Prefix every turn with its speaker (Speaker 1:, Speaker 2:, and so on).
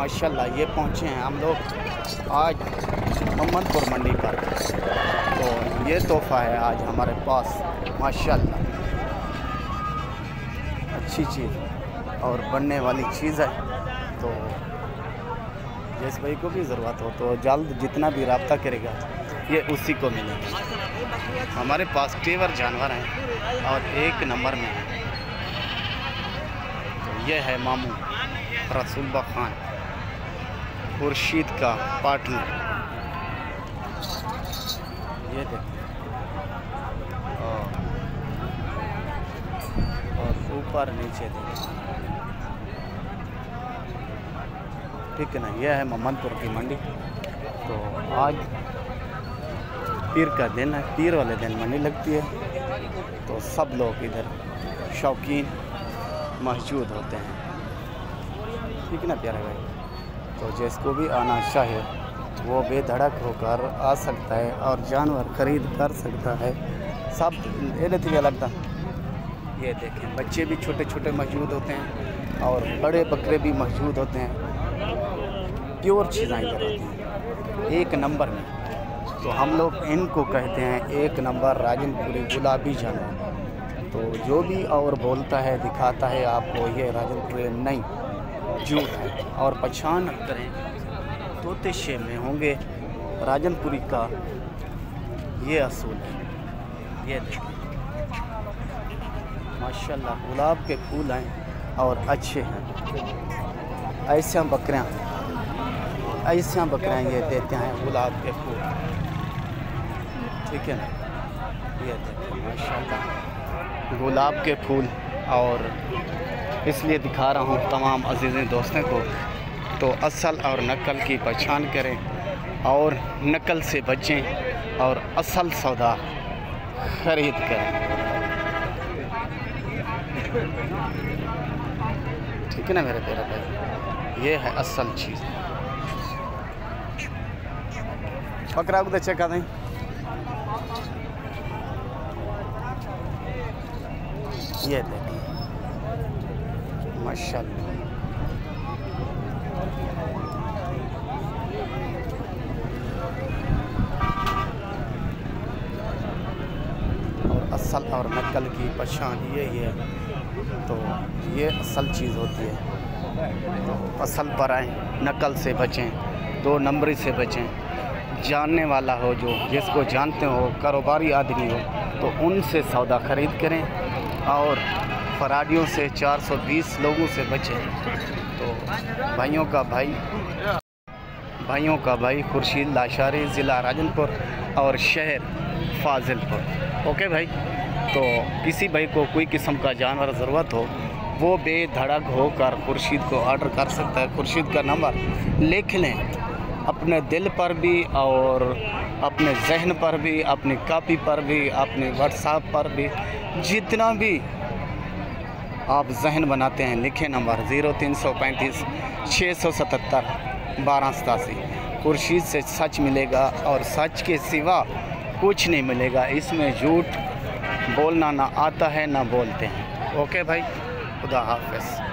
Speaker 1: माशाल्लाह ये पहुँचे हैं हम लोग आज मोहम्मदपुर मंडी पर। तो ये तोहफ़ा है आज हमारे पास माशाल्लाह, अच्छी चीज़ और बनने वाली चीज़ है। तो जिस भाई को भी ज़रूरत हो तो जल्द जितना भी रब्ता करेगा ये उसी को मिलेगा। हमारे पास तेवर जानवर हैं और 1 नंबर में है। तो ये है मामू रसूलबा खान, खुर्शीद का पार्टनर। ये देखिए और ऊपर नीचे देखिए, ठीक है ना। यह है मोहम्मदपुर की मंडी। तो आज पीर का दिन है, पीर वाले दिन मंडी लगती है। तो सब लोग इधर शौकीन मौजूद होते हैं, ठीक है ना प्यारे भाई। तो जिसको भी आना चाहे वो बेधड़क होकर आ सकता है और जानवर खरीद कर सकता है। सब ये नतीजा लगता। ये देखें बच्चे भी छोटे छोटे मौजूद होते हैं और बड़े बकरे भी मौजूद होते हैं। प्योर चीज़ें इधर होती हैं 1 नंबर में। तो हम लोग इनको कहते हैं 1 नंबर राजनपुरी गुलाबी जानवर। तो जो भी और बोलता है दिखाता है आपको ये राजनपुरी नहीं, झूठ है। और पहचान करें तोते शे में होंगे राजनपुरी का, ये असूल है। ये देखिए माशाल्लाह गुलाब के फूल हैं और अच्छे हैं। ऐसे बकरियाँ ये देते हैं गुलाब के फूल, ठीक है ना। ये देखिए माशाल्लाह गुलाब के फूल। और इसलिए दिखा रहा हूँ तमाम अज़ीज़ दोस्तों को। तो असल और नकल की पहचान करें और नकल से बचें और असल सौदा खरीद करें, ठीक है ना मेरे प्यारे भाई। ये है असल चीज़। पकड़ा को चेक दें। ये देखिए माशाल्लाह और असल और नकल की पहचान यही है। तो ये असल चीज़ होती है। तो असल पर आएँ, नकल से बचें, 2 नंबरी से बचें। जानने वाला हो, जो जिसको जानते हो, कारोबारी आदमी हो, तो उनसे सौदा खरीद करें और फराडियों से 420 लोगों से बचें। तो भाइयों का भाई खुर्शीद लाशारी, ज़िला राजनपुर और शहर फाजिलपुर। ओके भाई। तो किसी भाई को कोई किस्म का जानवर ज़रूरत हो वो बेधड़क होकर खुर्शीद को ऑर्डर कर सकता है। खुर्शीद का नंबर लिख लें अपने दिल पर भी और अपने जहन पर भी, अपनी कॉपी पर भी, अपने व्हाट्सएप पर भी, जितना भी आप जहन बनाते हैं लिखें नंबर 0335 677 1287। खुर्शीद से सच मिलेगा और सच के सिवा कुछ नहीं मिलेगा। इसमें झूठ बोलना ना आता है ना बोलते हैं। ओके भाई, खुदा हाफ़िज़।